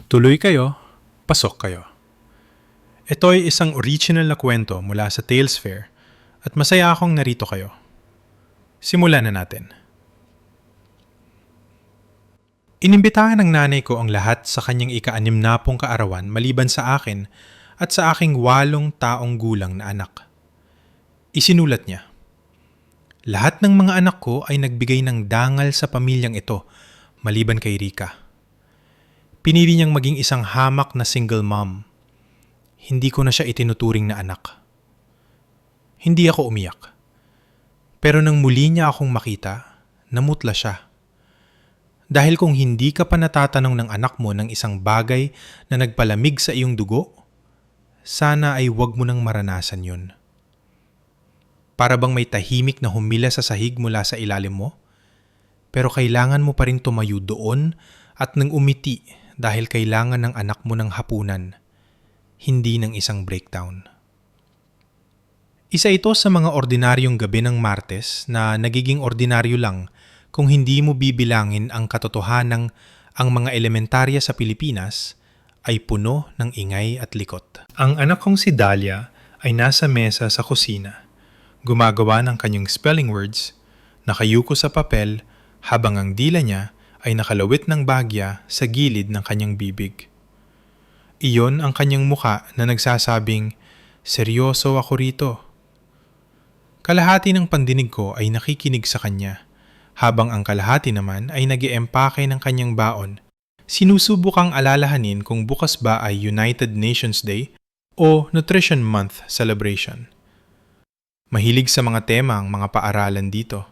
Tuloy kayo, pasok kayo. Ito ay isang original na kwento mula sa Tales Fair at masaya akong narito kayo. Simulan na natin. Inimbitahan ng nanay ko ang lahat sa kanyang ika-60 kaarawan maliban sa akin at sa aking 8 taong gulang na anak. Isinulat niya, lahat ng mga anak ko ay nagbigay ng dangal sa pamilyang ito maliban kay Rika. Pinili niyang maging isang hamak na single mom. Hindi ko na siya itinuturing na anak. Hindi ako umiyak. Pero nang muli niya akong makita, namutla siya. Dahil kung hindi ka pa natatanong ng anak mo ng isang bagay na nagpalamig sa iyong dugo, sana ay huwag mo nang maranasan yun. Para bang may tahimik na humila sa sahig mula sa ilalim mo, pero kailangan mo pa rin tumayo doon at nang umiti dahil kailangan ng anak mo ng hapunan, hindi ng isang breakdown. Isa ito sa mga ordinaryong gabi ng Martes na nagiging ordinaryo lang kung hindi mo bibilangin ang katotohanang ang mga elementarya sa Pilipinas ay puno ng ingay at likot. Ang anak kong si Dahlia ay nasa mesa sa kusina, gumagawa ng kanyang spelling words, nakayuko sa papel habang ang dila niya ay nakalawit ng bagya sa gilid ng kanyang bibig. Iyon ang kanyang muka na nagsasabing, seryoso ako rito. Kalahati ng pandinig ko ay nakikinig sa kanya, habang ang kalahati naman ay nag-iempake ng kanyang baon. Sinusubukang alalahanin kung bukas ba ay United Nations Day o Nutrition Month celebration. Mahilig sa mga tema ang mga paaralan dito.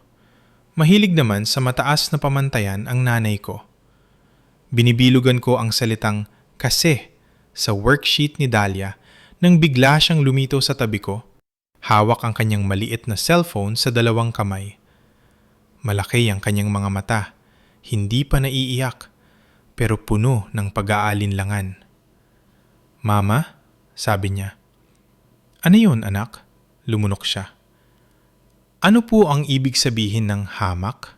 Mahilig naman sa mataas na pamantayan ang nanay ko. Binibilugan ko ang salitang kasi sa worksheet ni Dahlia nang bigla siyang lumito sa tabi ko. Hawak ang kanyang maliit na cellphone sa 2 kamay. Malaki ang kanyang mga mata, hindi pa naiiyak, pero puno ng pag-aalinlangan. Mama, sabi niya. Ano yun, anak? Lumunok siya. Ano po ang ibig sabihin ng hamak?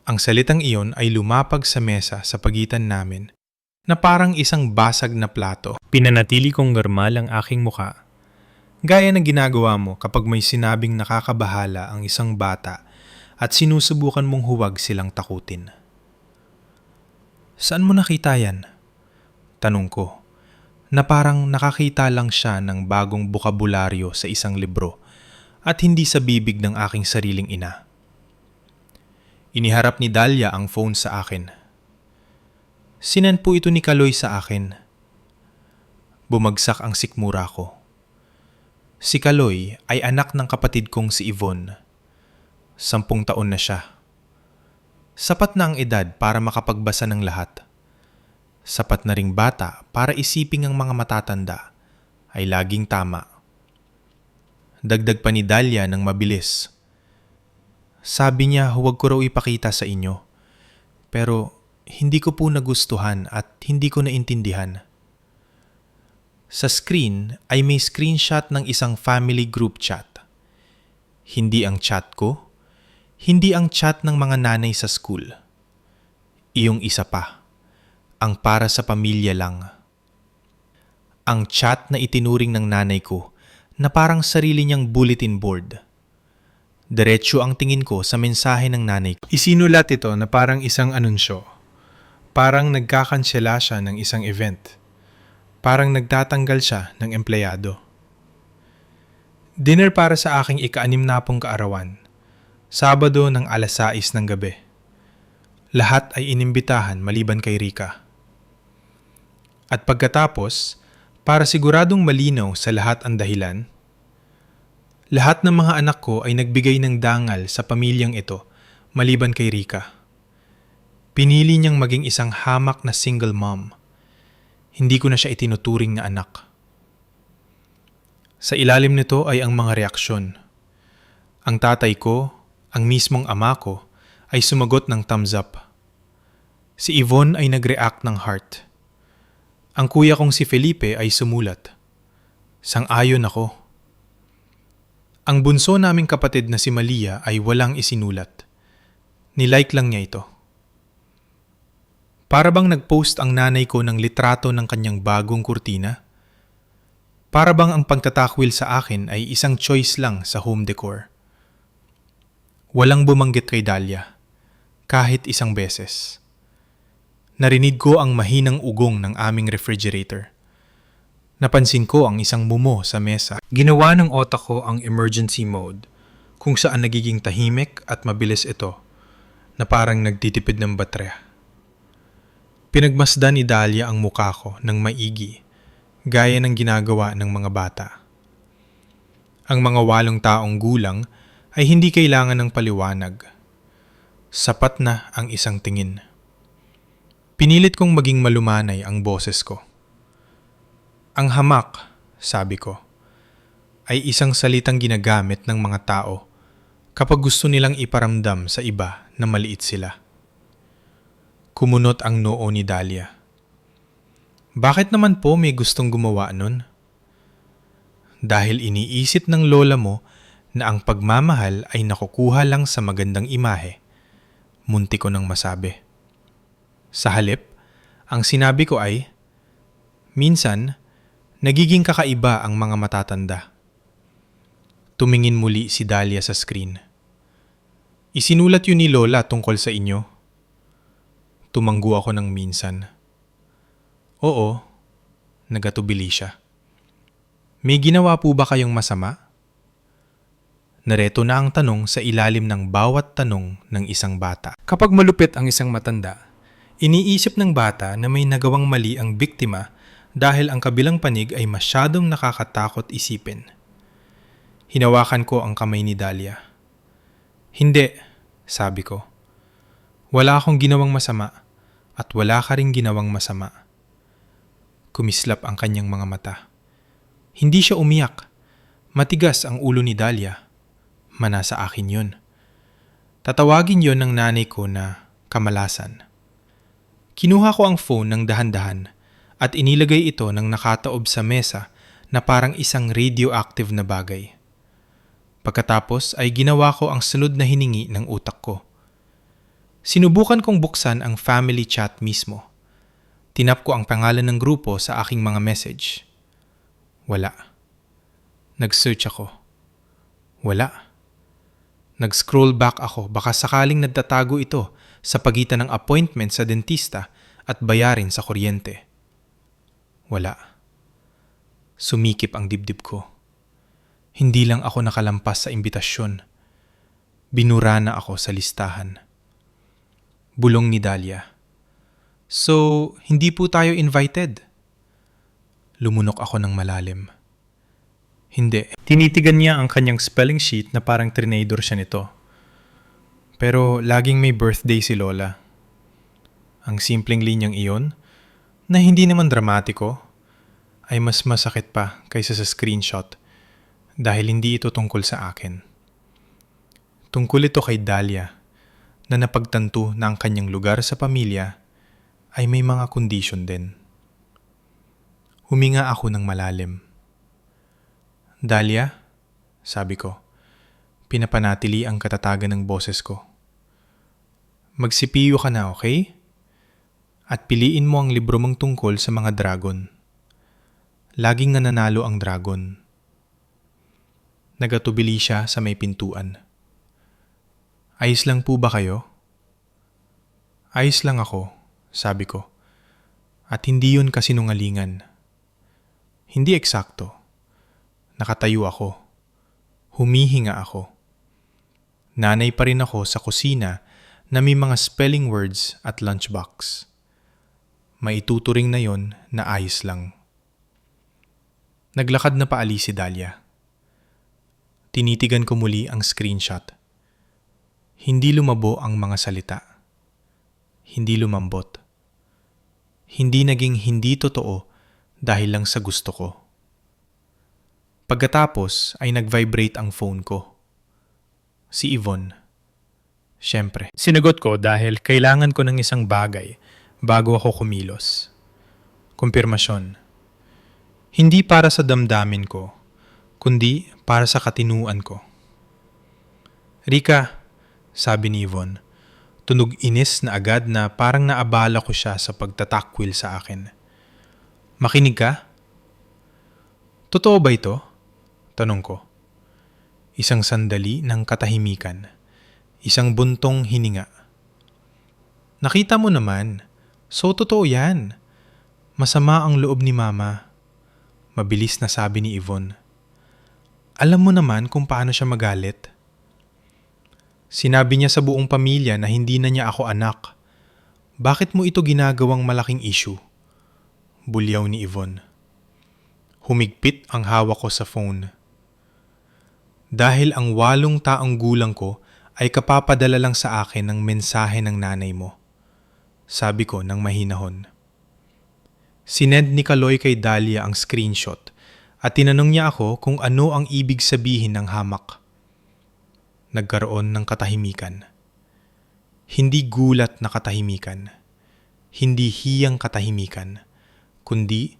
Ang salitang iyon ay lumapag sa mesa sa pagitan namin na parang isang basag na plato. Pinanatili kong garmal ang aking muka. Gaya ng ginagawa mo kapag may sinabing nakakabahala ang isang bata at sinusubukan mong huwag silang takutin. Saan mo nakita yan? Tanong ko, na parang nakakita lang siya ng bagong bokabularyo sa isang libro at hindi sa bibig ng aking sariling ina. Iniharap ni Dahlia ang phone sa akin. Sinan po ito ni Kaloy sa akin. Bumagsak ang sikmura ko. Si Kaloy ay anak ng kapatid kong si Yvonne. 10 taon na siya. Sapat na ang edad para makapagbasa ng lahat. Sapat na ring bata para isiping ang mga matatanda ay laging tama. Dagdag pa ni Dahlia ng mabilis. Sabi niya huwag ko raw ipakita sa inyo. Pero hindi ko po nagustuhan at hindi ko naintindihan. Sa screen ay may screenshot ng isang family group chat. Hindi ang chat ko, hindi ang chat ng mga nanay sa school. Iyong isa pa, ang para sa pamilya lang. Ang chat na itinuring ng nanay ko na parang sarili niyang bulletin board. Diretso ang tingin ko sa mensahe ng nanay ko. Isinulat ito na parang isang anunsyo. Parang nagkakansela siya ng isang event. Parang nagtatanggal siya ng empleyado. Dinner para sa aking ika-60 kaarawan. Sabado ng 6:00 ng gabi. Lahat ay inimbitahan maliban kay Rika. At pagkatapos, para siguradong malinaw sa lahat ang dahilan, lahat ng mga anak ko ay nagbigay ng dangal sa pamilyang ito maliban kay Rika. Pinili niyang maging isang hamak na single mom. Hindi ko na siya itinuturing na anak. Sa ilalim nito ay ang mga reaksyon. Ang tatay ko, ang mismong ama ko, ay sumagot ng thumbs up. Si Yvonne ay nag-react ng heart. Ang kuya kong si Felipe ay sumulat. Sang-ayon ako. Ang bunso naming kapatid na si Malia ay walang isinulat. Nilike lang niya ito. Para bang nag-post ang nanay ko ng litrato ng kanyang bagong kurtina? Para bang ang pagtatakwil sa akin ay isang choice lang sa home decor? Walang bumanggit kay Dahlia, kahit isang beses. Narinig ko ang mahinang ugong ng aming refrigerator. Napansin ko ang isang mumo sa mesa. Ginawa ng otak ko ang emergency mode, kung saan nagiging tahimik at mabilis ito, na parang nagtitipid ng baterya. Pinagmasdan ni Dahlia ang mukha ko ng maigi, gaya ng ginagawa ng mga bata. Ang mga 8 taong gulang ay hindi kailangan ng paliwanag. Sapat na ang isang tingin. Pinilit kong maging malumanay ang boses ko. Ang hamak, sabi ko, ay isang salitang ginagamit ng mga tao kapag gusto nilang iparamdam sa iba na maliit sila. Kumunot ang noo ni Dahlia. Bakit naman po may gustong gumawa nun? Dahil iniisip ng lola mo na ang pagmamahal ay nakukuha lang sa magandang imahe, munti ko nang masabi. Sa halip, ang sinabi ko ay, minsan, nagiging kakaiba ang mga matatanda. Tumingin muli si Dahlia sa screen. Isinulat yun ni Lola tungkol sa inyo. Tumanggo ako ng minsan. Oo, nagatubili siya. May ginawa po ba kayong masama? Nareto na ang tanong sa ilalim ng bawat tanong ng isang bata. Kapag malupit ang isang matanda, iniisip ng bata na may nagawang mali ang biktima dahil ang kabilang panig ay masyadong nakakatakot isipin. Hinawakan ko ang kamay ni Dahlia. Hindi, sabi ko. Wala akong ginawang masama at wala ka ring ginawang masama. Kumislap ang kanyang mga mata. Hindi siya umiyak. Matigas ang ulo ni Dahlia. Manasa akin yun. Tatawagin yon ng nanay ko na kamalasan. Kinuha ko ang phone ng dahan-dahan at inilagay ito ng nakataob sa mesa na parang isang radioactive na bagay. Pagkatapos ay ginawa ko ang sunod na hiningi ng utak ko. Sinubukan kong buksan ang family chat mismo. Tinap ko ang pangalan ng grupo sa aking mga message. Wala. Nag-search ako. Wala. Nag-scroll back ako baka sakaling nagtatago ito sa pagitan ng appointment sa dentista at bayarin sa kuryente. Wala. Sumikip ang dibdib ko. Hindi lang ako nakalampas sa imbitasyon. Binura na ako sa listahan. Bulong ni Dahlia. So, hindi po tayo invited? Lumunok ako ng malalim. Hindi. Tinitigan niya ang kanyang spelling sheet na parang trinador siya nito. Pero laging may birthday si Lola. Ang simpleng linyang iyon, na hindi naman dramatiko, ay mas masakit pa kaysa sa screenshot dahil hindi ito tungkol sa akin. Tungkol ito kay Dahlia na napagtanto na ang kanyang lugar sa pamilya ay may mga kondisyon din. Huminga ako ng malalim. Dahlia, sabi ko, pinapanatili ang katatagan ng boses ko. Magsipiyo ka na, okay? At piliin mo ang libro mong tungkol sa mga dragon. Laging nananalo ang dragon. Nagatubili siya sa may pintuan. Ayos lang po ba kayo? Ayos lang ako, sabi ko. At hindi yun kasinungalingan. Hindi eksakto. Nakatayo ako. Humihinga ako. Nanay pa rin ako sa kusina na may mga spelling words at lunchbox. Maituturing na yon na ayos lang. Naglakad na paalis si Dahlia. Tinitigan ko muli ang screenshot. Hindi lumabo ang mga salita. Hindi lumambot. Hindi naging hindi totoo dahil lang sa gusto ko. Pagkatapos ay nag-vibrate ang phone ko. Si Yvonne. Siyempre. Sinagot ko dahil kailangan ko ng isang bagay bago ako kumilos. Kumpirmasyon. Hindi para sa damdamin ko, kundi para sa katinuan ko. Rika, sabi ni Yvonne, Tunog inis na agad na parang naabala ko siya sa pagtatakwil sa akin. Makinig ka? Totoo ba ito? Tanong ko. Isang sandali ng katahimikan. Isang buntong hininga. Nakita mo naman. So totoo yan. Masama ang loob ni Mama. Mabilis na sabi ni Yvonne. Alam mo naman kung paano siya magalit. Sinabi niya sa buong pamilya na hindi na niya ako anak. Bakit mo ito ginagawang malaking issue? Bulyaw ni Yvonne. Humigpit ang hawak ko sa phone. Dahil ang 8 taong gulang ko ay kapapadala lang sa akin ng mensahe ng nanay mo. Sabi ko ng mahinahon. Sinend ni Kaloy kay Dahlia ang screenshot at tinanong niya ako kung ano ang ibig sabihin ng hamak. Nagkaroon ng katahimikan. Hindi gulat na katahimikan. Hindi hiyang katahimikan, kundi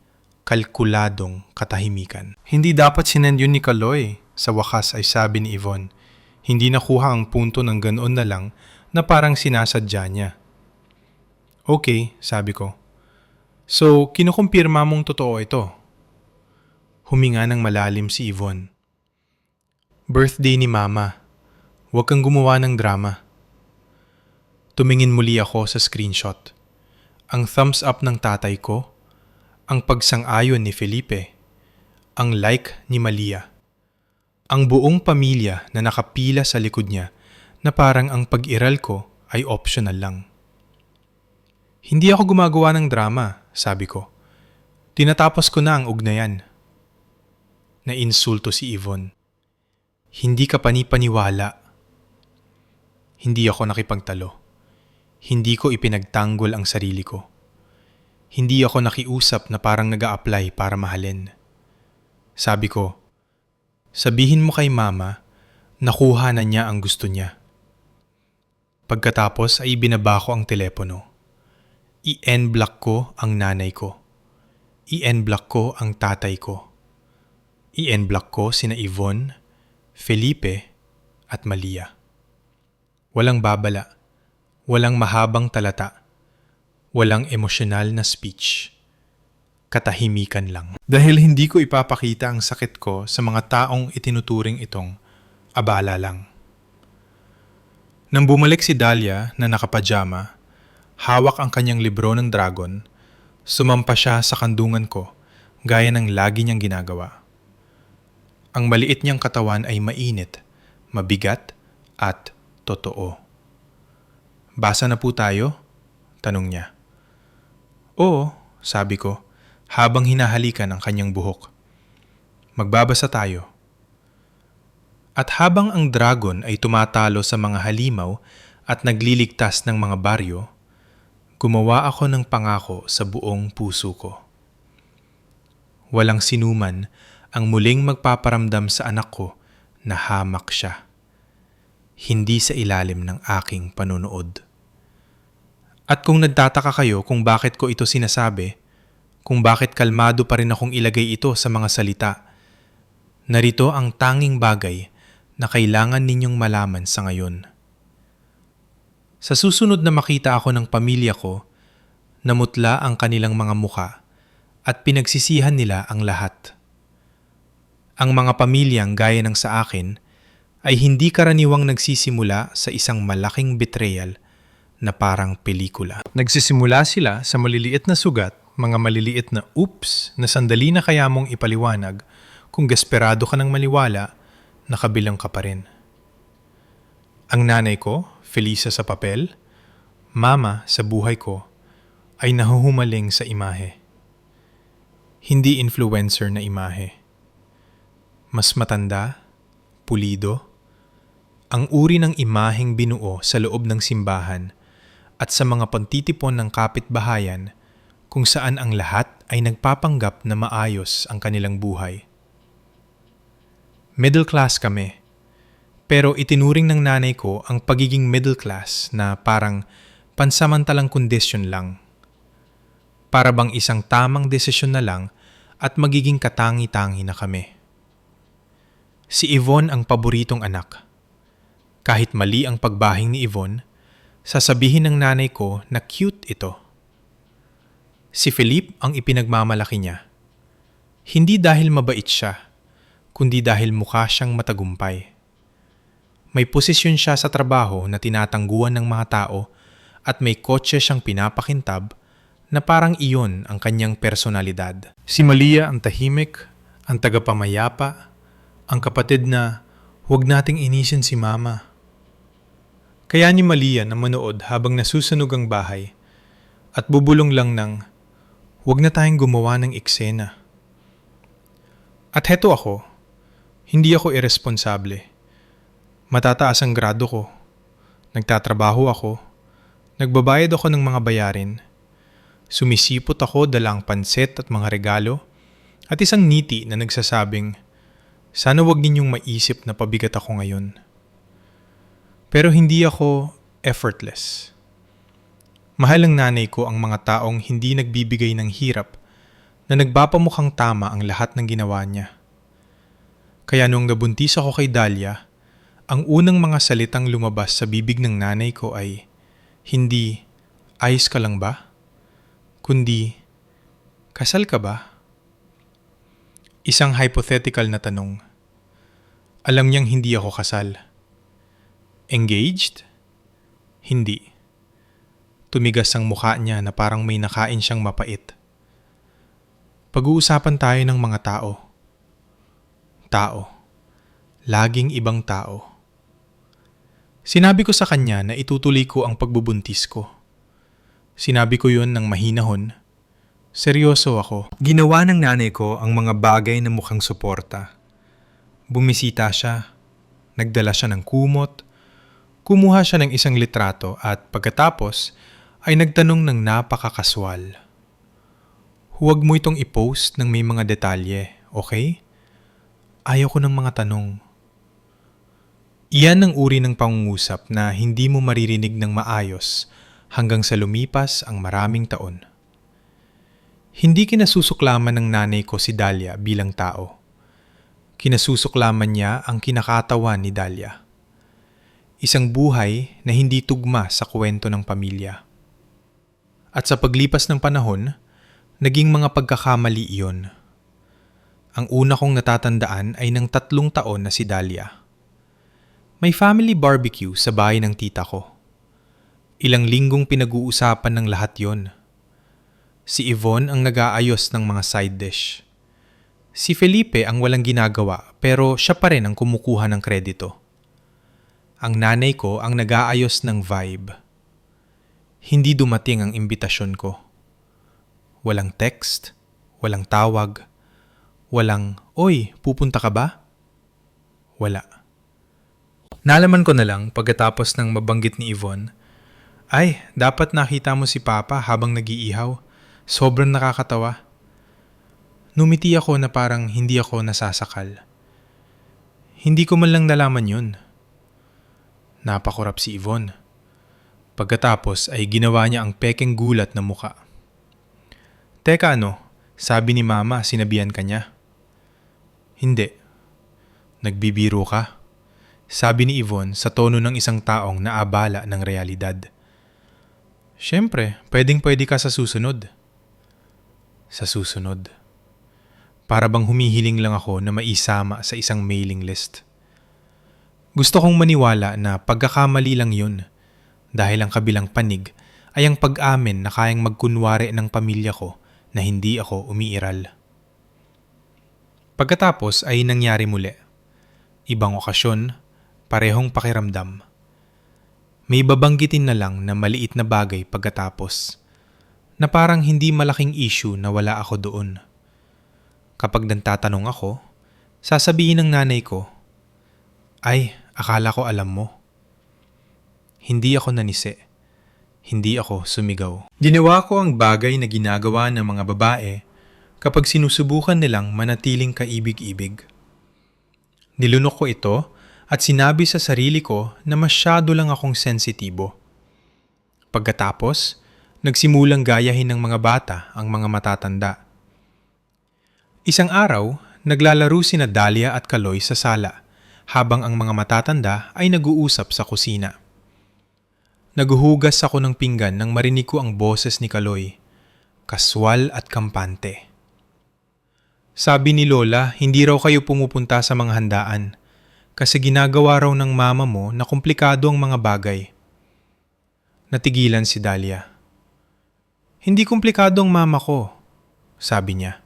kalkuladong katahimikan. Hindi dapat sinend yun ni Kaloy, sa wakas ay sabi ni Yvonne. Hindi nakuha ang punto ng ganoon na lang na parang sinasadya niya. Okay, sabi ko. So, kinukumpirma mong totoo ito? Huminga ng malalim si Yvonne. Birthday ni Mama. Huwag kang gumawa ng drama. Tumingin muli ako sa screenshot. Ang thumbs up ng tatay ko, ang pagsang-ayon ni Felipe, ang like ni Malia, ang buong pamilya na nakapila sa likod niya na parang ang pag-iral ko ay optional lang. Hindi ako gumagawa ng drama, sabi ko. Tinatapos ko na ang ugnayan. Nainsulto si Yvonne. Hindi ka panipaniwala. Hindi ako nakipagtalo. Hindi ko ipinagtanggol ang sarili ko. Hindi ako nakiusap na parang nag-a-apply para mahalin. Sabi ko, sabihin mo kay Mama, nakuha na niya ang gusto niya. Pagkatapos ay ibinaba ko ang telepono. I-n-block ko ang nanay ko. I-n-block ko ang tatay ko. I-n-block ko sina Yvonne, Felipe at Malia. Walang babala, walang mahabang talata, walang emosyonal na speech. Katahimikan lang. Dahil hindi ko ipapakita ang sakit ko sa mga taong itinuturing itong abala lang. Nang bumalik si Dahlia na nakapajama, hawak ang kanyang libro ng dragon, sumampa siya sa kandungan ko gaya ng lagi niyang ginagawa. Ang maliit niyang katawan ay mainit, mabigat at totoo. Basa na po tayo? Tanong niya. Oo, sabi ko, habang hinahalikan ang kanyang buhok. Magbabasa tayo. At habang ang dragon ay tumatalo sa mga halimaw at nagliligtas ng mga baryo, gumawa ako ng pangako sa buong puso ko. Walang sinuman ang muling magpaparamdam sa anak ko na hamak siya. Hindi sa ilalim ng aking panunood. At kung nagtataka kayo kung bakit ko ito sinasabi, kung bakit kalmado pa rin akong ilagay ito sa mga salita, narito ang tanging bagay na kailangan ninyong malaman sa ngayon. Sa susunod na makita ako ng pamilya ko, namutla ang kanilang mga muka at pinagsisihan nila ang lahat. Ang mga pamilyang gaya ng sa akin ay hindi karaniwang nagsisimula sa isang malaking betrayal na parang pelikula. Nagsisimula sila sa maliliit na sugat, mga maliliit na oops na sandali na kaya mong ipaliwanag kung desperado ka ng maniwala, nakabilang ka pa rin. Ang nanay ko, Felisa sa papel, Mama sa buhay ko, ay nahuhumaling sa imahe. Hindi influencer na imahe. Mas matanda, pulido, ang uri ng imaheng binuo sa loob ng simbahan at sa mga pantitipon ng kapitbahayan kung saan ang lahat ay nagpapanggap na maayos ang kanilang buhay. Middle class kami, pero itinuring ng nanay ko ang pagiging middle class na parang pansamantalang kondisyon lang. Para bang isang tamang desisyon na lang at magiging katangi-tangi na kami. Si Yvonne ang paboritong anak. Kahit mali ang pagbahing ni Yvonne, Sasabihin ng nanay ko na cute ito. Si Philip ang ipinagmamalaki niya. Hindi dahil mabait siya, kundi dahil mukha siyang matagumpay. May posisyon siya sa trabaho na tinatangguan ng mga tao at may kotse siyang pinapakintab na parang iyon ang kanyang personalidad. Si Malia ang tahimik, ang tagapamayapa, ang kapatid na huwag nating inisin si mama. Kaya ni Malia na manood habang nasusunog ang bahay at bubulong lang ng huwag na tayong gumawa ng eksena. At heto ako, hindi ako irresponsable. Matataas ang grado ko, nagtatrabaho ako, nagbabayad ako ng mga bayarin, sumisipot ako dala ang panset at mga regalo, at isang ngiti na nagsasabing, sana wag ninyong maisip na pabigat ako ngayon. Pero hindi ako effortless. Mahal ng nanay ko ang mga taong hindi nagbibigay ng hirap na nagpapamukhang tama ang lahat ng ginawa niya. Kaya nung nabuntis ako kay Dahlia, ang unang mga salitang lumabas sa bibig ng nanay ko ay hindi, ayos ka lang ba? Kundi, kasal ka ba? Isang hypothetical na tanong. Alam niyang hindi ako kasal. Engaged? Hindi. Tumigas ang mukha niya na parang may nakain siyang mapait. Pag-uusapan tayo ng mga tao. Tao. Laging ibang tao. Sinabi ko sa kanya na itutuloy ko ang pagbubuntis ko. Sinabi ko yun ng mahinahon. Seryoso ako. Ginawa ng nanay ko ang mga bagay na mukhang suporta. Bumisita siya. Nagdala siya ng kumot. Kumuha siya ng isang litrato at pagkatapos ay nagtanong ng napakakaswal. Huwag mo itong i-post ng may mga detalye, okay? Ayaw ko ng mga tanong. Iyan ang uri ng pangungusap na hindi mo maririnig ng maayos hanggang sa lumipas ang maraming taon. Hindi kinasusuklaman ng nanay ko si Dahlia bilang tao. Kinasusuklaman niya ang kinakatawan ni Dahlia. Isang buhay na hindi tugma sa kwento ng pamilya. At sa paglipas ng panahon, naging mga pagkakamali iyon. Ang una kong natatandaan ay ng 3 taon na si Dahlia. May family barbecue sa bahay ng tita ko. Ilang linggong pinag-uusapan ng lahat yon. Si Yvonne ang nag-aayos ng mga side dish. Si Felipe ang walang ginagawa pero siya pa rin ang kumukuha ng kredito. Ang nanay ko ang nag-aayos ng vibe. Hindi dumating ang imbitasyon ko. Walang text, walang tawag, walang, "Oy, pupunta ka ba?" Wala. Nalaman ko na lang pagkatapos ng mabanggit ni Yvonne, "Ay, dapat nakita mo si Papa habang nag-iihaw. Sobrang nakakatawa." Numiti ako na parang hindi ako nasasakal. Hindi ko man lang nalaman yun. Napakurap si Yvonne. Pagkatapos ay ginawa niya ang pekeng gulat na muka. "Teka sabi ni Mama sinabihan ka niya?" "Hindi." "Nagbibiro ka?" sabi ni Yvonne sa tono ng isang taong naabala ng realidad. "Siyempre, pwedeng-pwede ka sa susunod." Sa susunod. Para bang humihiling lang ako na maisama sa isang mailing list. Gusto kong maniwala na pagkakamali lang yun dahil ang kabilang panig ay ang pag-amin na kayang magkunwari ng pamilya ko na hindi ako umiiral. Pagkatapos ay nangyari muli. Ibang okasyon, parehong pakiramdam. May babanggitin na lang na maliit na bagay pagkatapos, na parang hindi malaking issue na wala ako doon. Kapag nagtatanong ako, sasabihin ng nanay ko, "Ay, akala ko alam mo." Hindi ako nanisi. Hindi ako sumigaw. Ginawa ko ang bagay na ginagawa ng mga babae kapag sinusubukan nilang manatiling kaibig-ibig. Nilunok ko ito at sinabi sa sarili ko na masyado lang akong sensitibo. Pagkatapos, nagsimulang gayahin ng mga bata ang mga matatanda. Isang araw, naglalaro sina Dahlia at Kaloy sa sala habang ang mga matatanda ay nag-uusap sa kusina. Naguhugas ako ng pinggan nang marinig ko ang boses ni Kaloy, kaswal at kampante. Sabi ni Lola, hindi raw kayo pumupunta sa mga handaan kasi ginagawa raw ng mama mo na komplikado ang mga bagay. Natigilan si Dahlia. Hindi komplikado ang mama ko, sabi niya.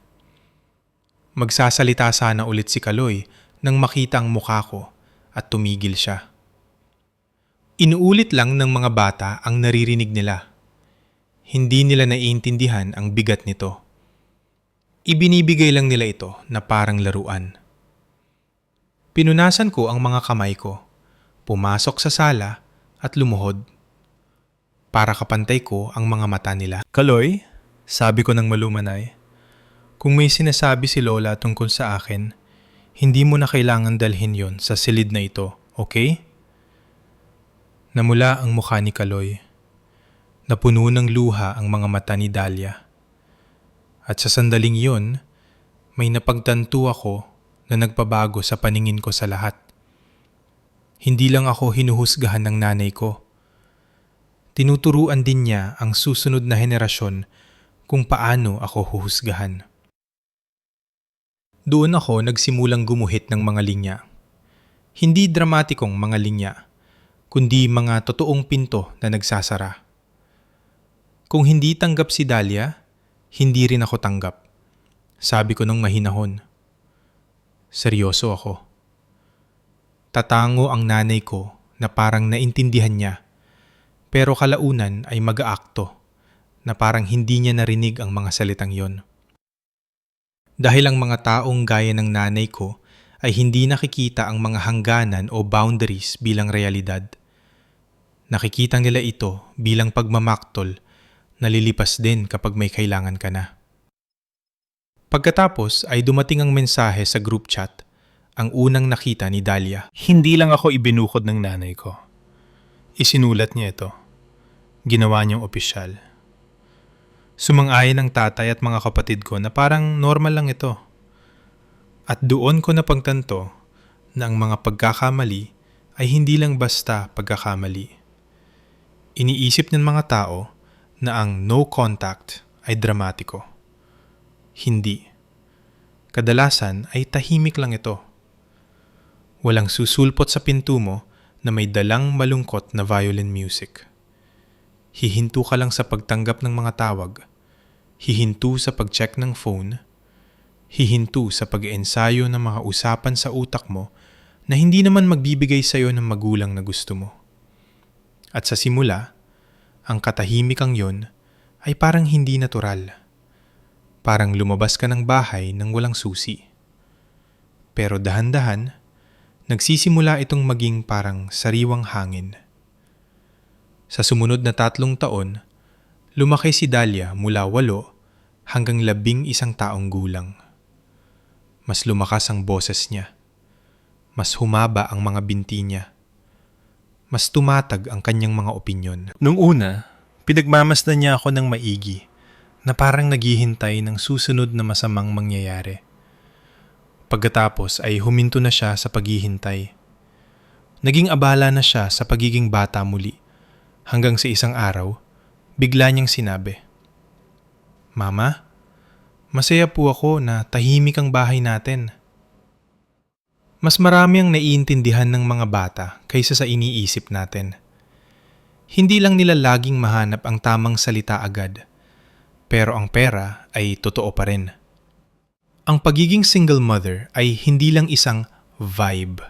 Magsasalita sana ulit si Kaloy nang makita ang mukha ko at tumigil siya. Inuulit lang ng mga bata ang naririnig nila. Hindi nila naiintindihan ang bigat nito. Ibinibigay lang nila ito na parang laruan. Pinunasan ko ang mga kamay ko, pumasok sa sala at lumuhod. Para kapantay ko ang mga mata nila. Kaloy, sabi ko ng malumanay, kung may sinasabi si Lola tungkol sa akin, hindi mo na kailangan dalhin yon sa silid na ito, okay? Namula ang mukha ni Kaloy. Napuno ng luha ang mga mata ni Dahlia. At sa sandaling yun, may napagtanto ako na nagpabago sa paningin ko sa lahat. Hindi lang ako hinuhusgahan ng nanay ko. Tinuturuan din niya ang susunod na henerasyon kung paano ako huhusgahan. Doon ako nagsimulang gumuhit ng mga linya. Hindi dramatikong mga linya, kundi mga totoong pinto na nagsasara. Kung hindi tanggap si Dahlia, hindi rin ako tanggap. Sabi ko nung mahinahon. Seryoso ako. Tatango ang nanay ko na parang naintindihan niya, pero kalaunan ay mag-aakto na parang hindi niya narinig ang mga salitang yon. Dahil ang mga taong gaya ng nanay ko ay hindi nakikita ang mga hangganan o boundaries bilang realidad. Nakikita nila ito bilang pagmamaktol na lilipas din kapag may kailangan ka na. Pagkatapos ay dumating ang mensahe sa group chat, ang unang nakita ni Dahlia. Hindi lang ako ibinukod ng nanay ko. Isinulat niya ito. Ginawa niyang opisyal. Sumang-ayon ang tatay at mga kapatid ko na parang normal lang ito. At doon ko napagtanto na ang mga pagkakamali ay hindi lang basta pagkakamali. Iniisip ng mga tao na ang no contact ay dramatiko. Hindi. Kadalasan ay tahimik lang ito. Walang susulpot sa pinto mo na may dalang malungkot na violin music. Hihinto ka lang sa pagtanggap ng mga tawag. Hihinto sa pag-check ng phone. Hihinto sa pag-ensayo ng mga usapan sa utak mo na hindi naman magbibigay sa iyo ng magulang na gusto mo. At sa simula, ang katahimikang yon ay parang hindi natural. Parang lumabas ka ng bahay nang walang susi. Pero dahan-dahan, nagsisimula itong maging parang sariwang hangin. Sa sumunod na 3 taon, lumaki si Dahlia mula 8 hanggang 11 taong gulang. Mas lumakas ang boses niya. Mas humaba ang mga binti niya. Mas tumatag ang kanyang mga opinyon. Nung una, pinagmamasdan niya ako ng maigi na parang naghihintay ng susunod na masamang mangyayari. Pagkatapos ay huminto na siya sa paghihintay. Naging abala na siya sa pagiging bata muli hanggang sa isang araw, bigla niyang sinabi, "Mama, masaya po ako na tahimik ang bahay natin." Mas marami ang naiintindihan ng mga bata kaysa sa iniisip natin. Hindi lang nila laging mahanap ang tamang salita agad, pero ang pera ay totoo pa rin. Ang pagiging single mother ay hindi lang isang vibe.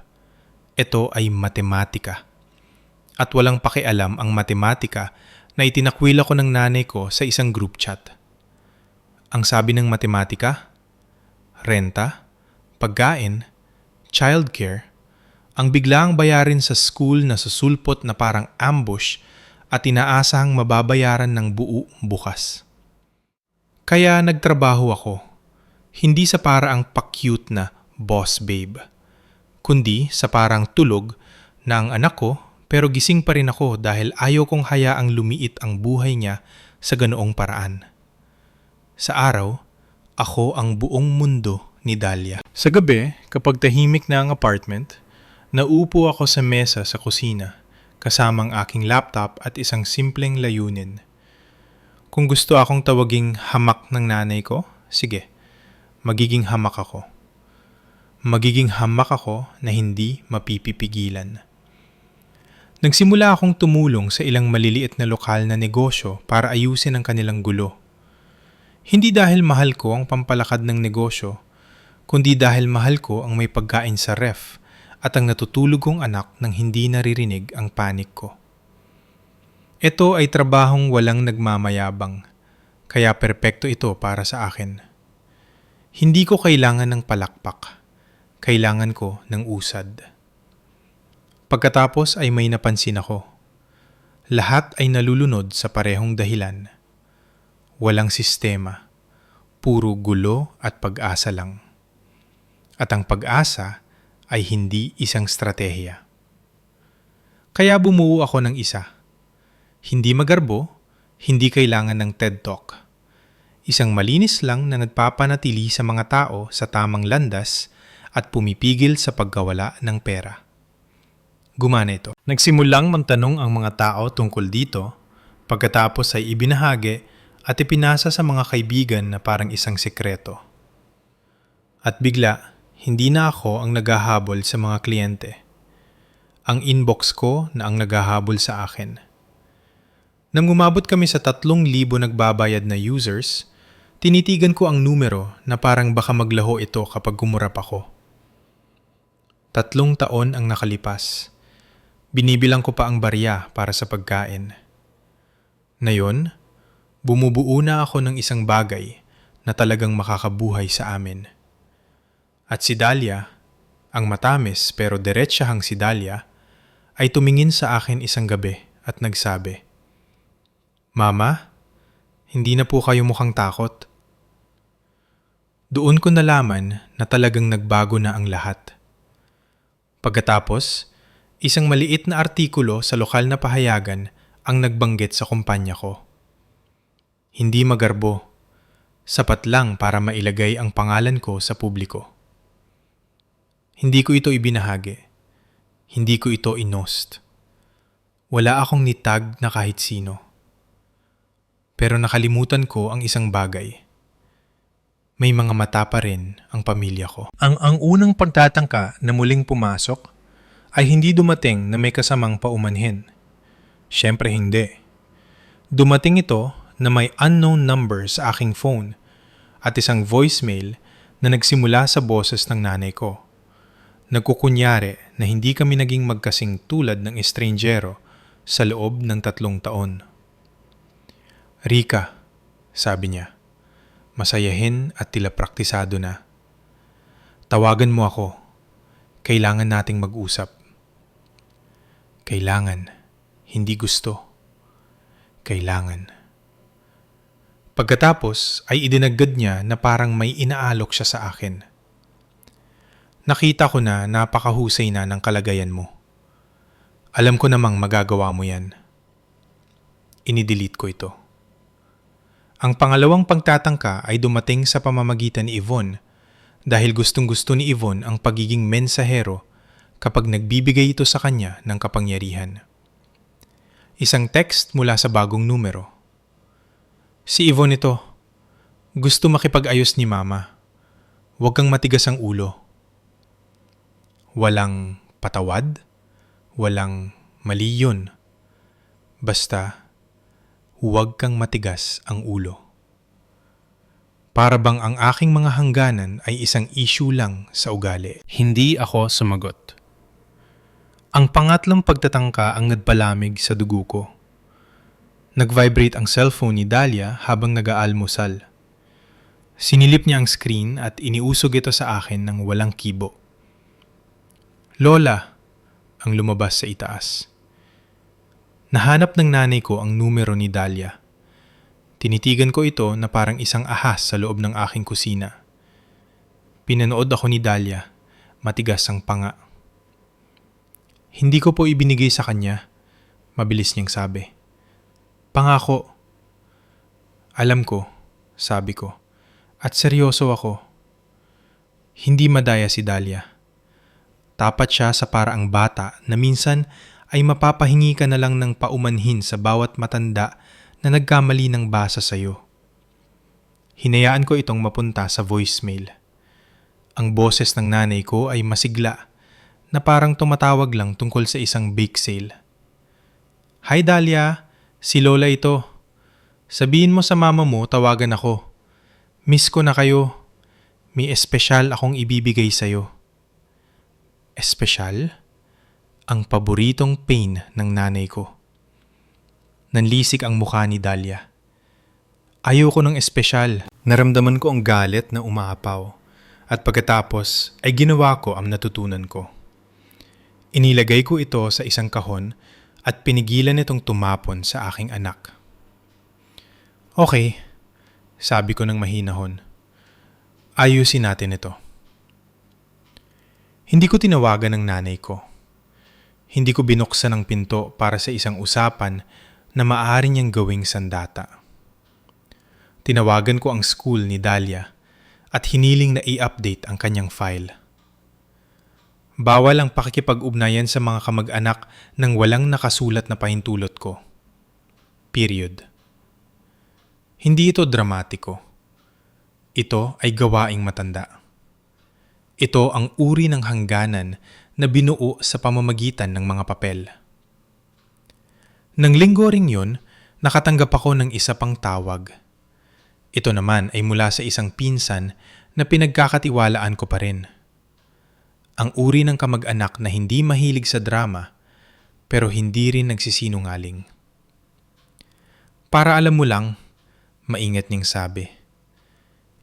Ito ay matematika. At walang pakialam ang matematika na itinakwil ako ng nanay ko sa isang group chat. Ang sabi ng matematika, renta, pagkain, childcare, ang biglaang bayarin sa school na susulpot na parang ambush at inaasahang mababayaran ng buo bukas. Kaya nagtrabaho ako, hindi sa paraang pa-cute na boss babe, kundi sa parang tulog na ang anak ko pero gising pa rin ako dahil ayaw kong hayaang lumiit ang buhay niya sa ganoong paraan. Sa araw, ako ang buong mundo ni Dahlia. Sa gabi, kapag tahimik na ang apartment, nauupo ako sa mesa sa kusina kasama ang aking laptop at isang simpleng layunin. Kung gusto akong tawaging hamak ng nanay ko, sige, magiging hamak ako. Magiging hamak ako na hindi mapipipigilan. Nagsimula akong tumulong sa ilang maliliit na lokal na negosyo para ayusin ang kanilang gulo. Hindi dahil mahal ko ang pampalakad ng negosyo, kundi dahil mahal ko ang may pagkain sa ref at ang natutulog kong anak nang hindi naririnig ang panik ko. Ito ay trabahong walang nagmamayabang, kaya perpekto ito para sa akin. Hindi ko kailangan ng palakpak, kailangan ko ng usad. Pagkatapos ay may napansin ako. Lahat ay nalulunod sa parehong dahilan. Walang sistema, puro gulo at pag-asa lang. At ang pag-asa ay hindi isang stratehiya. Kaya bumuo ako ng isa. Hindi magarbo, hindi kailangan ng TED Talk. Isang malinis lang na nagpapanatili sa mga tao sa tamang landas at pumipigil sa pagkawala ng pera. Gumana ito. Nagsimulang magtanong ang mga tao tungkol dito, pagkatapos ay ibinahagi at ipinasa sa mga kaibigan na parang isang sekreto. At bigla, hindi na ako ang naghahabol sa mga kliyente. Ang inbox ko na ang naghahabol sa akin. Nang umabot kami sa 3,000 nagbabayad na users, tinitigan ko ang numero na parang baka maglaho ito kapag gumurap ako. 3 taon ang nakalipas. Binibilang ko pa ang barya para sa pagkain. Ngayon, bumubuo na ako ng isang bagay na talagang makakabuhay sa amin. At si Dahlia, ang matamis pero diretsahang si Dahlia, ay tumingin sa akin isang gabi at nagsabi, "Mama, hindi na po kayo mukhang takot." Doon ko nalaman na talagang nagbago na ang lahat. Pagkatapos, isang maliit na artikulo sa lokal na pahayagan ang nagbanggit sa kumpanya ko. Hindi magarbo, sapat lang para mailagay ang pangalan ko sa publiko. Hindi ko ito ibinahagi. Hindi ko ito inost. Wala akong nitag na kahit sino. Pero nakalimutan ko ang isang bagay. May mga mata pa rin ang pamilya ko. Ang unang pagtatangka na muling pumasok ay hindi dumating na may kasamang paumanhin. Siyempre hindi. Dumating ito na may unknown number sa aking phone at isang voicemail na nagsimula sa boses ng nanay ko. Nagkukunyari na hindi kami naging magkasing tulad ng estranjero sa loob ng 3 taon. "Rika," sabi niya, masayahin at tila praktisado na. "Tawagan mo ako. Kailangan nating mag-usap." Kailangan, hindi gusto. Kailangan. Pagkatapos ay idinagdag niya na parang may inaalok siya sa akin. Nakita ko na napakahusay na ng kalagayan mo. Alam ko namang magagawa mo yan. Inidelete ko ito. Ang pangalawang pagtatangka ay dumating sa pamamagitan ni Yvonne dahil gustong-gusto ni Yvonne ang pagiging mensahero kapag nagbibigay ito sa kanya ng kapangyarihan. Isang text mula sa bagong numero. "Si Yvonne ito. Gusto makipag-ayos ni Mama. Huwag kang matigas ang ulo." Walang patawad, walang mali yun. Basta, huwag kang matigas ang ulo. Para bang ang aking mga hangganan ay isang issue lang sa ugali. Hindi ako sumagot. Ang pangatlong pagtatangka ang nagpalamig sa dugo ko. Nag-vibrate ang cellphone ni Dahlia habang nag-aalmusal. Sinilip niya ang screen at iniusog ito sa akin ng walang kibo. "Lola," ang lumabas sa itaas. Nahanap ng nanay ko ang numero ni Dahlia. Tinitigan ko ito na parang isang ahas sa loob ng aking kusina. Pinanood ako ni Dahlia, matigas ang panga. "Hindi ko po ibinigay sa kanya," mabilis niyang sabi. "Pangako." "Alam ko," sabi ko, at seryoso ako. Hindi madaya si Dahlia. Tapat siya sa paraang bata na minsan ay mapapahingi ka na lang ng paumanhin sa bawat matanda na nagkamali ng basa sa'yo. Hinayaan ko itong mapunta sa voicemail. Ang boses ng nanay ko ay masigla na parang tumatawag lang tungkol sa isang bake sale. Hi Dahlia, si Lola ito. Sabihin mo sa mama mo tawagan ako. Miss ko na kayo. May espesyal akong ibibigay sa'yo. Espesyal? Ang paboritong pain ng nanay ko. Nanlisik ang mukha ni Dahlia. Ayoko ng espesyal. Naramdaman ko ang galit na umaapaw. At pagkatapos ay ginawa ko ang natutunan ko. Inilagay ko ito sa isang kahon at pinigilan itong tumapon sa aking anak. Okay, sabi ko ng mahinahon. Ayusin natin ito. Hindi ko tinawagan ng nanay ko. Hindi ko binuksan ang pinto para sa isang usapan na maaari niyang gawing sandata. Tinawagan ko ang school ni Dahlia at hiniling na i-update ang kanyang file. Bawal ang pakikipag-ugnayan sa mga kamag-anak nang walang nakasulat na pahintulot ko. Period. Hindi ito dramatiko. Ito ay gawaing matanda. Ito ang uri ng hangganan na binuo sa pamamagitan ng mga papel. Nang linggo ring yun, nakatanggap ako ng isa pang tawag. Ito naman ay mula sa isang pinsan na pinagkakatiwalaan ko pa rin. Ang uri ng kamag-anak na hindi mahilig sa drama pero hindi rin nagsisinungaling. Para alam mo lang, maingat niyang sabi.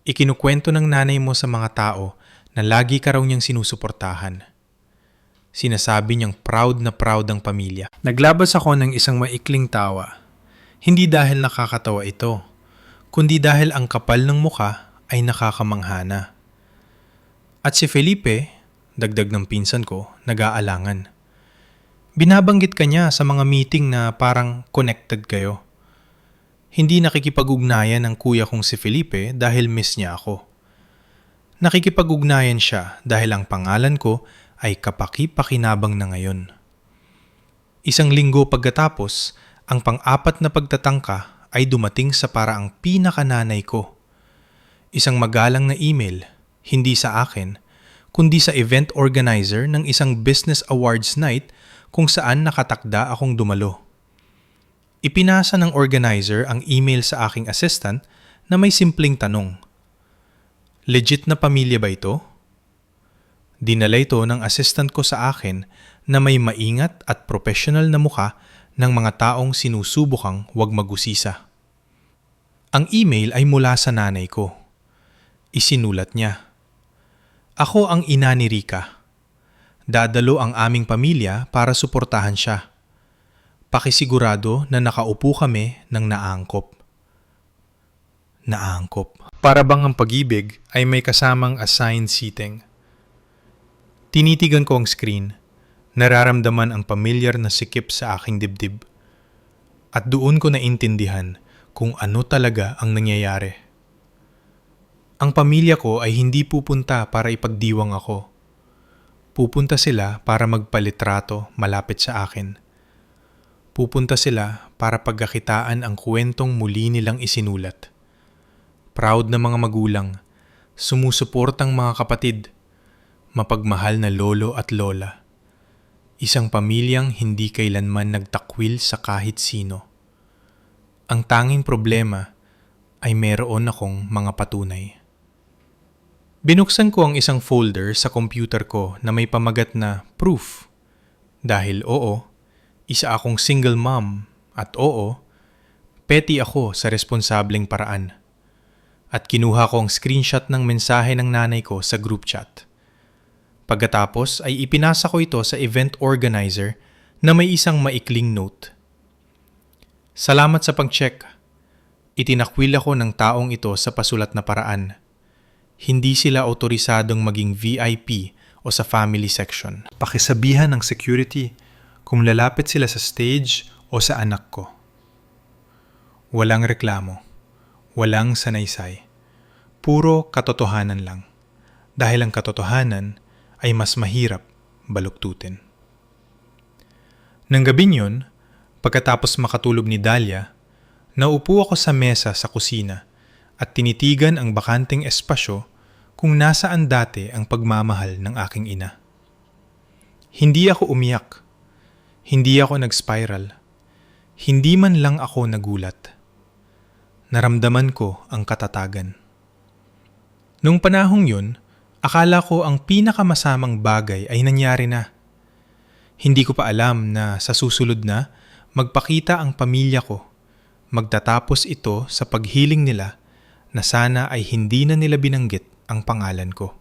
Ikinukwento ng nanay mo sa mga tao na lagi ka raw niyang sinusuportahan. Sinasabi niyang proud na proud ang pamilya. Naglabas ako ng isang maikling tawa. Hindi dahil nakakatawa ito, kundi dahil ang kapal ng muka ay nakakamanghana. At si Felipe, dagdag ng pinsan ko, nag-aalangan. Binabanggit ka niya sa mga meeting na parang connected kayo. Hindi nakikipag-ugnayan ng kuya kong si Felipe dahil miss niya ako. Nakikipag-ugnayan siya dahil ang pangalan ko ay kapaki-pakinabang na ngayon. Isang linggo pagkatapos, ang pang-apat na pagtatangka ay dumating sa paraang pinakananay ko. Isang magalang na email, hindi sa akin, kundi sa event organizer ng isang business awards night kung saan nakatakda akong dumalo. Ipinasa ng organizer ang email sa aking assistant na may simpleng tanong. Legit na pamilya ba ito? Dinala ito ng assistant ko sa akin na may maingat at professional na muka ng mga taong sinusubukang huwag magusisa. Ang email ay mula sa nanay ko. Isinulat niya. Ako ang ina ni Rica. Dadalo ang aming pamilya para suportahan siya. Pakisigurado na nakaupo kami ng naangkop. Naangkop. Para bang ang pag-ibig ay may kasamang assigned seating. Tinitigan ko ang screen, nararamdaman ang pamilyar na sikip sa aking dibdib. At doon ko naintindihan kung ano talaga ang nangyayari. Ang pamilya ko ay hindi pupunta para ipagdiwang ako. Pupunta sila para magpalitrato malapit sa akin. Pupunta sila para pagkakitaan ang kwentong muli nilang isinulat. Proud na mga magulang, sumusuportang mga kapatid, mapagmahal na lolo at lola. Isang pamilyang hindi kailanman nagtakwil sa kahit sino. Ang tanging problema ay meron akong mga patunay. Binuksan ko ang isang folder sa computer ko na may pamagat na proof. Dahil oo, isa akong single mom at oo, petty ako sa responsableng paraan. At kinuha ko ang screenshot ng mensahe ng nanay ko sa group chat. Pagkatapos ay ipinasa ko ito sa event organizer na may isang maikling note. Salamat sa pag-check. Itinakwil ako ng taong ito sa pasulat na paraan. Hindi sila otorisadong maging VIP o sa family section. Pakisabihan ng security kung lalapit sila sa stage o sa anak ko. Walang reklamo. Walang sanaysay. Puro katotohanan lang. Dahil ang katotohanan ay mas mahirap baluktutin. Nang gabing yun, pagkatapos makatulog ni Dahlia, naupo ako sa mesa sa kusina at tinitigan ang bakanteng espasyo kung nasaan dati ang pagmamahal ng aking ina. Hindi ako umiyak. Hindi ako nag-spiral. Hindi man lang ako nagulat. Naramdaman ko ang katatagan. Nung panahong yun, akala ko ang pinakamasamang bagay ay nangyari na. Hindi ko pa alam na sa susunod na magpakita ang pamilya ko. Magtatapos ito sa paghiling nila na sana ay hindi na nila binanggit ang pangalan ko.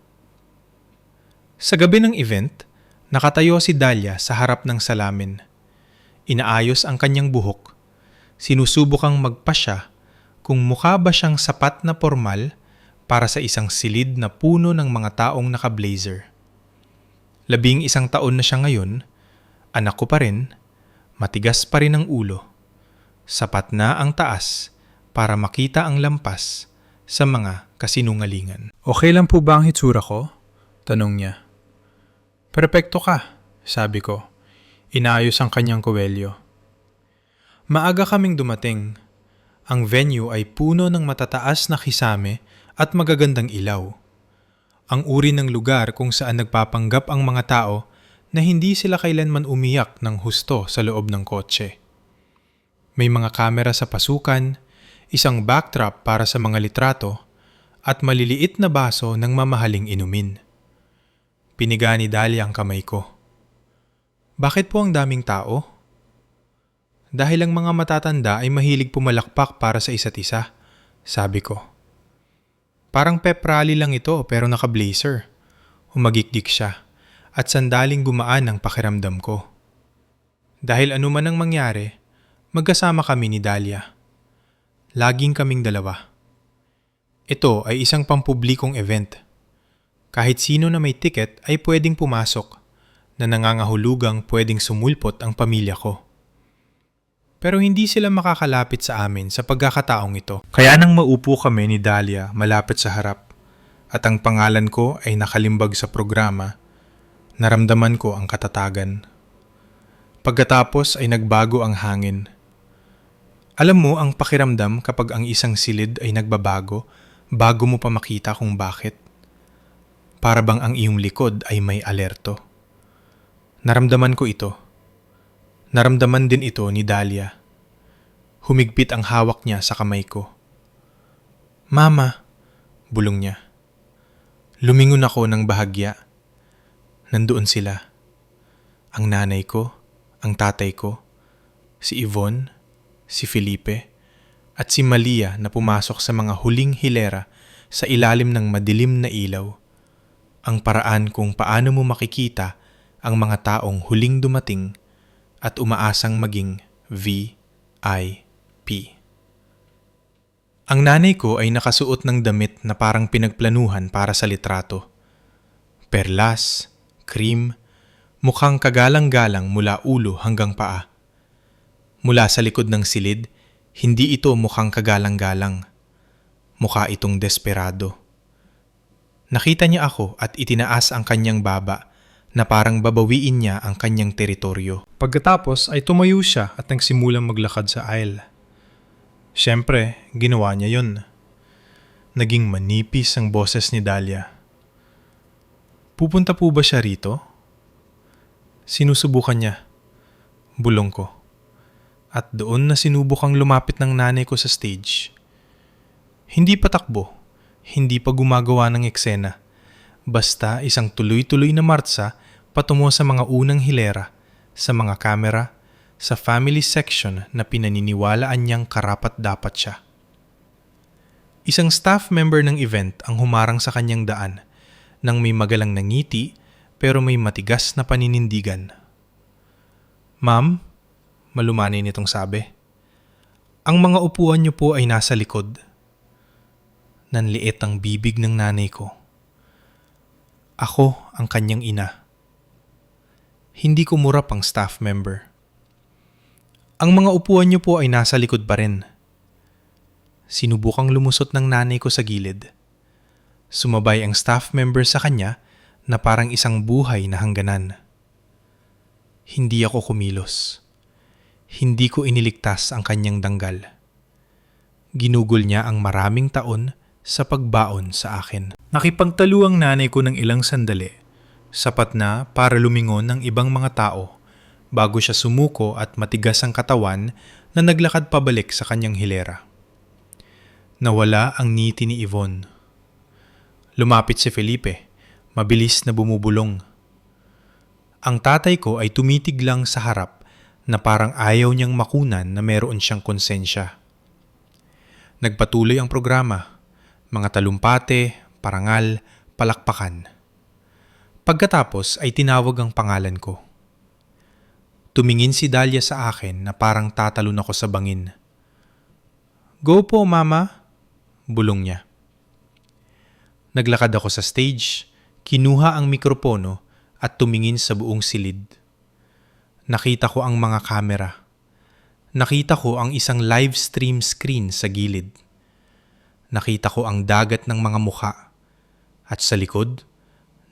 Sa gabi ng event, nakatayo si Dahlia sa harap ng salamin. Inaayos ang kanyang buhok. Sinusubukang magpasya kung mukha ba siyang sapat na formal para sa isang silid na puno ng mga taong naka-blazer. 11 taon na siya ngayon, anak ko pa rin, matigas pa rin ang ulo. Sapat na ang taas para makita ang lampas sa mga kasinungalingan. Okay lang po ba ang hitsura ko? Tanong niya. Perpekto ka, sabi ko. Inaayos ang kanyang kuwelyo. Maaga kaming dumating. Ang venue ay puno ng matataas na kisame at magagandang ilaw. Ang uri ng lugar kung saan nagpapanggap ang mga tao na hindi sila kailanman umiyak ng husto sa loob ng kotse. May mga kamera sa pasukan, isang backdrop para sa mga litrato, at maliliit na baso ng mamahaling inumin. Piniga ni Dahlia ang kamay ko. Bakit po ang daming tao? Dahil ang mga matatanda ay mahilig pumalakpak para sa isa't isa, sabi ko. Parang pep rally lang ito pero naka-blazer. Humagikdik siya at sandaling gumaan ang pakiramdam ko. Dahil anuman ang mangyari, magkasama kami ni Dahlia. Laging kaming dalawa. Ito ay isang pampublikong event. Kahit sino na may ticket ay pwedeng pumasok, na nangangahulugang pwedeng sumulpot ang pamilya ko. Pero hindi sila makakalapit sa amin sa pagkakataong ito. Kaya nang maupo kami ni Dahlia malapit sa harap at ang pangalan ko ay nakalimbag sa programa, naramdaman ko ang katatagan. Pagkatapos ay nagbago ang hangin. Alam mo ang pakiramdam kapag ang isang silid ay nagbabago bago mo pa makita kung bakit. Para bang ang iyong likod ay may alerto. Naramdaman ko ito. Naramdaman din ito ni Dahlia. Humigpit ang hawak niya sa kamay ko. Mama, bulong niya. Lumingon ako ng bahagya. Nandoon sila. Ang nanay ko, ang tatay ko, si Yvonne, si Felipe, at si Malia na pumasok sa mga huling hilera sa ilalim ng madilim na ilaw. Ang paraan kung paano mo makikita ang mga taong huling dumating at umaasang maging VIP. Ang nanay ko ay nakasuot ng damit na parang pinagplanuhan para sa litrato. Perlas, cream, mukhang kagalang-galang mula ulo hanggang paa. Mula sa likod ng silid, hindi ito mukhang kagalang-galang. Mukha itong desperado. Nakita niya ako at itinaas ang kanyang baba na parang babawiin niya ang kanyang teritoryo. Pagkatapos ay tumayo siya at nagsimulang maglakad sa aisle. Siyempre, ginawa niya yun. Naging manipis ang boses ni Dahlia. Pupunta po ba siya rito? Sinusubukan niya. Bulong ko. At doon na sinubukang lumapit ng nanay ko sa stage. Hindi pa takbo, hindi pa gumagawa ng eksena. Basta isang tuloy-tuloy na martsa patungo sa mga unang hilera, sa mga kamera, sa family section na pinaniniwalaan niyang karapat-dapat siya. Isang staff member ng event ang humarang sa kanyang daan nang may magalang na ngiti pero may matigas na paninindigan. Ma'am, malumanay nitong sabi, ang mga upuan niyo po ay nasa likod. Nanliit ang bibig ng nanay ko. Ako ang kanyang ina. Hindi ko murap ang staff member. Ang mga upuan niyo po ay nasa likod pa rin. Sinubukang lumusot ng nanay ko sa gilid. Sumabay ang staff member sa kanya na parang isang buhay na hangganan. Hindi ako kumilos. Hindi ko iniligtas ang kanyang danggal. Ginugol niya ang maraming taon sa pagbaon sa akin. Nakipagtalo ang nanay ko ng ilang sandali, sapat na para lumingon ng ibang mga tao bago siya sumuko at matigas ang katawan na naglakad pabalik sa kanyang hilera. Nawala ang ngiti ni Yvonne. Lumapit si Felipe, mabilis na bumubulong. Ang tatay ko ay tumitig lang sa harap na parang ayaw niyang makunan na meron siyang konsensya. Nagpatuloy ang programa, mga talumpate, parangal, palakpakan. Pagkatapos ay tinawag ang pangalan ko. Tumingin si Dahlia sa akin na parang tatalon ako sa bangin. "Go po, Mama," bulong niya. Naglakad ako sa stage, kinuha ang mikropono at tumingin sa buong silid. Nakita ko ang mga kamera. Nakita ko ang isang live stream screen sa gilid. Nakita ko ang dagat ng mga mukha. At sa likod,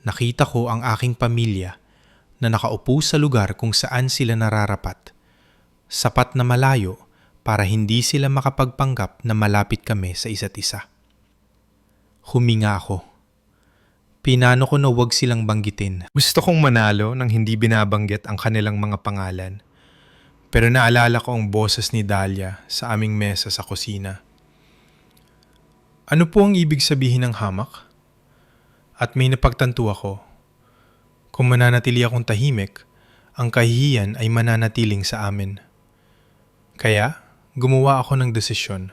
nakita ko ang aking pamilya na nakaupo sa lugar kung saan sila nararapat. Sapat na malayo para hindi sila makapagpanggap na malapit kami sa isa't isa. Huminga ako. Pinano ko na huwag silang banggitin. Gusto kong manalo nang hindi binabanggit ang kanilang mga pangalan. Pero naalala ko ang boses ni Dahlia sa aming mesa sa kusina. Ano po ang ibig sabihin ng hamak? At may napagtanto ako. Kung mananatili akong tahimik, ang kahihiyan ay mananatiling sa amin. Kaya, gumawa ako ng desisyon.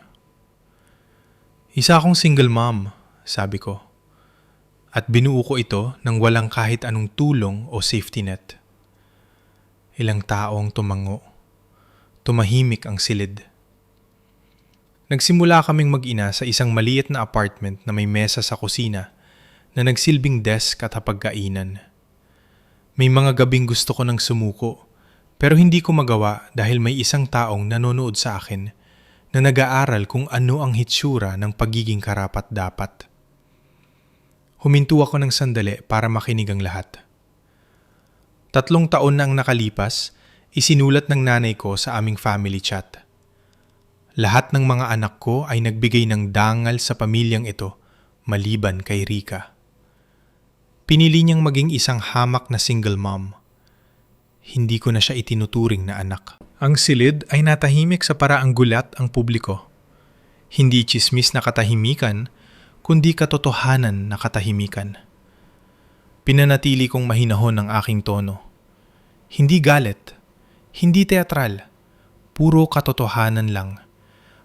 Isa akong single mom, sabi ko. At binuo ko ito nang walang kahit anong tulong o safety net. Ilang tao ang tumango. Tumahimik ang silid. Nagsimula kaming mag-ina sa isang maliit na apartment na may mesa sa kusina na nagsilbing desk at hapagkainan. May mga gabing gusto ko nang sumuko pero hindi ko magawa dahil may isang taong nanonood sa akin na nag-aaral kung ano ang hitsura ng pagiging karapat-dapat. Huminto ako ng sandali para makinig ang lahat. 3 taon na ang nakalipas, isinulat ng nanay ko sa aming family chat. Lahat ng mga anak ko ay nagbigay ng dangal sa pamilyang ito, maliban kay Rika. Pinili niyang maging isang hamak na single mom. Hindi ko na siya itinuturing na anak. Ang silid ay natahimik sa paraang gulat ang publiko. Hindi tsismis na katahimikan, kundi katotohanan na katahimikan. Pinanatili kong mahinahon ang aking tono. Hindi galit, hindi teatral, puro katotohanan lang.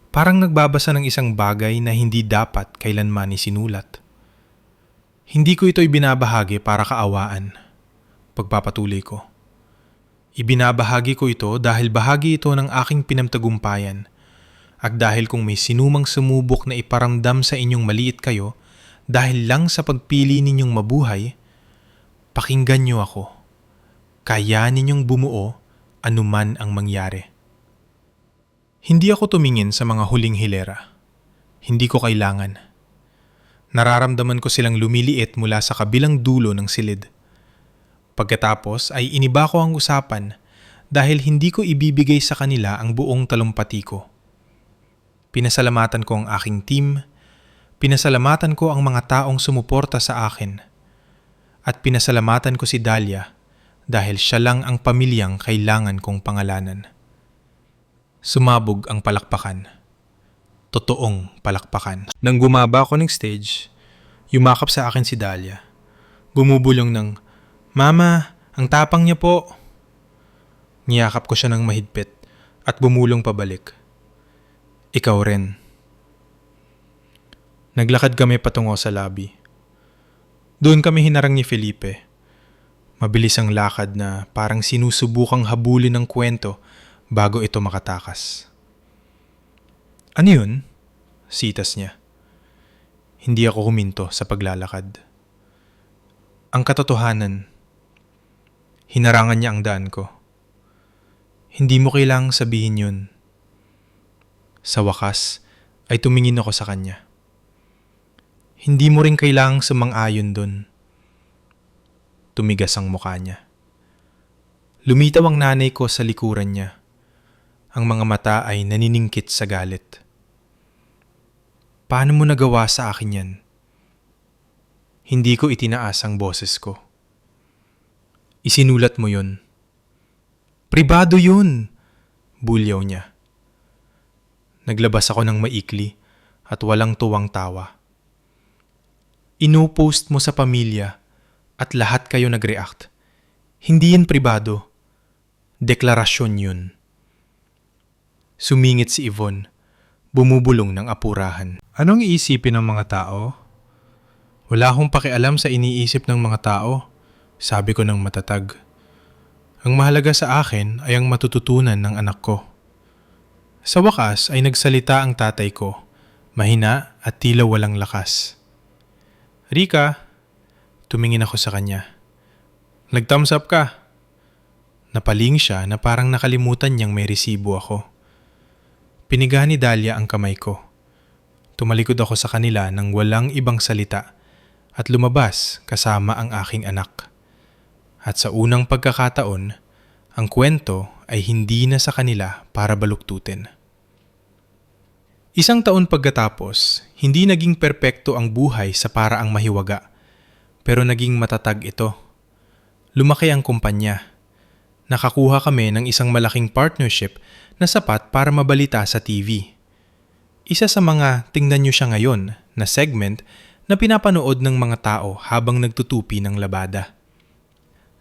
Parang nagbabasa ng isang bagay na hindi dapat kailanman isinulat. Hindi ko ito ibinabahagi para kaawaan. Pagpapatuloy ko. Ibinabahagi ko ito dahil bahagi ito ng aking pinamtagumpayan. At dahil kung may sinumang sumubok na iparamdam sa inyong maliit kayo dahil lang sa pagpili ninyong mabuhay, pakinggan niyo ako. Kaya ninyong bumuo anuman ang mangyari. Hindi ako tumingin sa mga huling hilera. Hindi ko kailangan. Nararamdaman ko silang lumiliit mula sa kabilang dulo ng silid. Pagkatapos ay iniba ko ang usapan dahil hindi ko ibibigay sa kanila ang buong talumpati ko. Pinasalamatan ko ang aking team, pinasalamatan ko ang mga taong sumuporta sa akin, at pinasalamatan ko si Dahlia dahil siya lang ang pamilyang kailangan kong pangalanan. Sumabog ang palakpakan. Totoong palakpakan. Nang gumaba ako ng stage, yumakap sa akin si Dahlia. Bumubulong ng, "Mama, ang tapang niya po." Niyakap ko siya ng mahigpit at bumulong pabalik. "Ikaw rin." Naglakad kami patungo sa lobby. Doon kami hinarang ni Felipe. Mabilis ang lakad na parang sinusubukang habulin ng kwento bago ito makatakas. "Ano yun?" sitas niya. Hindi ako huminto sa paglalakad. Ang katotohanan. Hinarangan niya ang daan ko. Hindi mo kailangang sabihin yun. Sa wakas, ay tumingin ako sa kanya. Hindi mo rin kailangang sumang-ayon dun. Tumigas ang mukha niya. Lumitaw ang nanay ko sa likuran niya. Ang mga mata ay naniningkit sa galit. Paano mo nagawa sa akin yan? Hindi ko itinaas ang boses ko. Isinulat mo yun. Pribado yun! Bulyaw niya. Naglabas ako ng maikli at walang tuwang tawa. Ino-post mo sa pamilya at lahat kayo nag-react. Hindi yan pribado. Deklarasyon yun. Sumingit si Yvonne, bumubulong ng apurahan. Anong iisipin ng mga tao? Wala akong pakialam sa iniisip ng mga tao, sabi ko ng matatag. Ang mahalaga sa akin ay ang matututunan ng anak ko. Sa wakas ay nagsalita ang tatay ko, mahina at tila walang lakas. Rika, tumingin ako sa kanya. Nag-thumbs up ka. Napaling siya na parang nakalimutan niyang may resibo ako. Piniga ni Dahlia ang kamay ko. Tumalikod ako sa kanila nang walang ibang salita at lumabas kasama ang aking anak. At sa unang pagkakataon, ang kwento ay hindi na sa kanila para baluktutin. Isang taon pagkatapos, hindi naging perpekto ang buhay sa paraang mahiwaga, pero naging matatag ito. Lumaki ang kumpanya. Nakakuha kami ng isang malaking partnership na sapat para mabalita sa TV. Isa sa mga tingnan nyo siya ngayon na segment na pinapanood ng mga tao habang nagtutupi ng labada.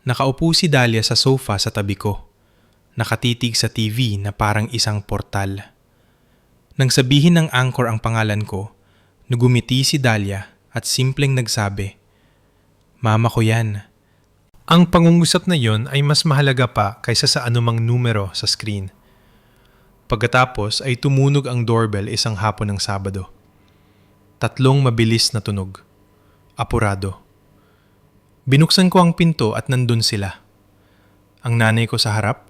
Nakaupo si Dahlia sa sofa sa tabi ko. Nakatitig sa TV na parang isang portal. Nang sabihin ng anchor ang pangalan ko, nagumiti si Dahlia at simpleng nagsabi, "Mama ko yan." Ang pangungusap na yon ay mas mahalaga pa kaysa sa anumang numero sa screen. Pagkatapos ay tumunog ang doorbell isang hapon ng Sabado. 3 mabilis na tunog. Apurado. Binuksan ko ang pinto at nandun sila. Ang nanay ko sa harap,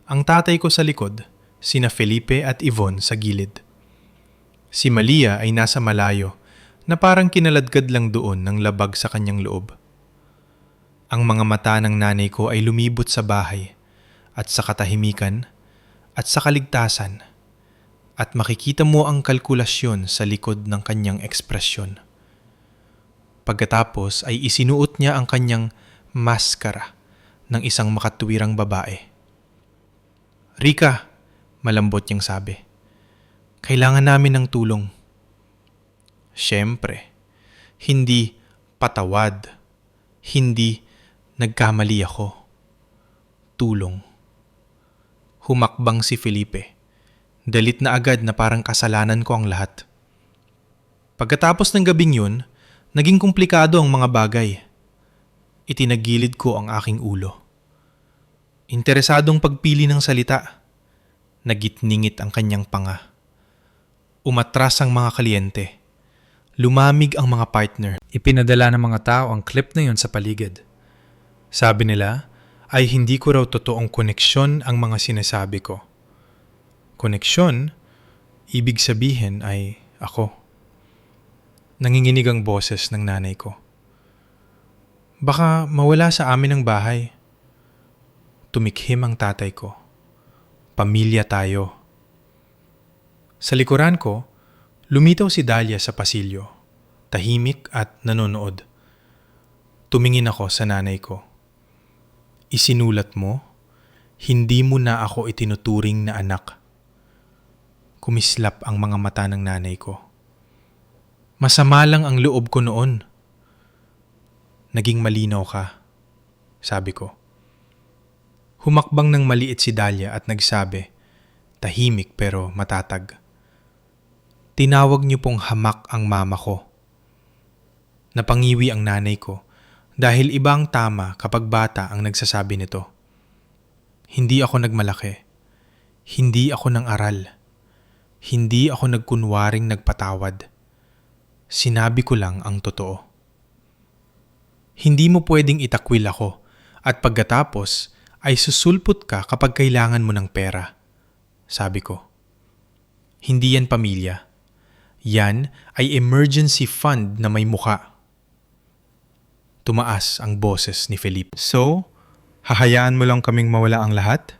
ang tatay ko sa likod, sina Felipe at Yvonne sa gilid. Si Malia ay nasa malayo na parang kinaladkad lang doon ng labag sa kanyang loob. Ang mga mata ng nanay ko ay lumibot sa bahay at sa katahimikan at sa kaligtasan at makikita mo ang kalkulasyon sa likod ng kanyang ekspresyon. Pagkatapos ay isinuot niya ang kanyang maskara ng isang makatuwirang babae. "Rika," malambot niyang sabi, "kailangan namin ng tulong." Siyempre, hindi patawad, hindi nagkamali ako. Tulong. Humakbang si Felipe. Dalit na agad na parang kasalanan ko ang lahat. Pagkatapos ng gabing yun, naging komplikado ang mga bagay. Itinagilid ko ang aking ulo. Interesadong pagpili ng salita. Nagitningit ang kanyang panga. Umatras ang mga kliyente. Lumamig ang mga partner. Ipinadala ng mga tao ang clip na yun sa paligid. Sabi nila ay hindi ko raw totoong koneksyon ang mga sinasabi ko. Koneksyon, ibig sabihin ay ako. Nanginginig ang boses ng nanay ko. "Baka mawala sa amin ang bahay." Tumikhim ang tatay ko. "Pamilya tayo." Sa likuran ko, lumitaw si Dahlia sa pasilyo, tahimik at nanonood. Tumingin ako sa nanay ko. "Isinulat mo, hindi mo na ako itinuturing na anak." Kumislap ang mga mata ng nanay ko. "Masama lang ang loob ko noon." "Naging malinaw ka," sabi ko. Humakbang ng maliit si Dahlia at nagsabi, tahimik pero matatag, "Tinawag niyo pong hamak ang mama ko." Napangiwi ang nanay ko dahil iba ang tama kapag bata ang nagsasabi nito. Hindi ako nagmalaki. Hindi ako nang aral. Hindi ako nagkunwaring nagpatawad. Sinabi ko lang ang totoo. Hindi mo pwedeng itakwil ako at pagkatapos ay susulpot ka kapag kailangan mo ng pera, sabi ko. Hindi yan pamilya. Yan ay emergency fund na may muka. Tumaas ang boses ni Felipe. "So, Hahayaan mo lang kaming mawala ang lahat?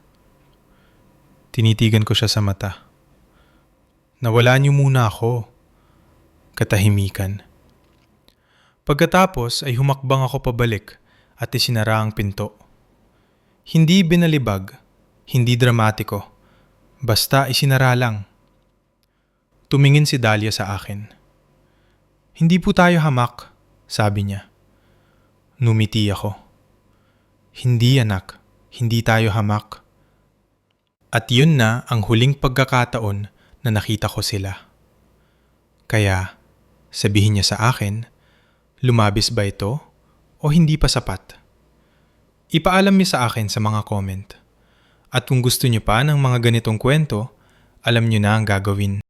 Tinitigan ko siya sa mata. Nawalaan niyo muna ako. Katahimikan. Pagkatapos ay humakbang ako pabalik at isinara ang pinto. Hindi binalibag, hindi dramatiko, basta isinara lang. Tumingin si Dahlia sa akin. Hindi po tayo hamak, sabi niya. Numiti ako. Hindi anak, hindi tayo hamak. At yun na ang huling pagkakataon na nakita ko sila. Kaya, sabihin niya sa akin, lumabis ba ito o hindi pa sapat? Ipaalam niyo sa akin sa mga comment. At kung gusto niyo pa ng mga ganitong kwento, alam niyo na ang gagawin.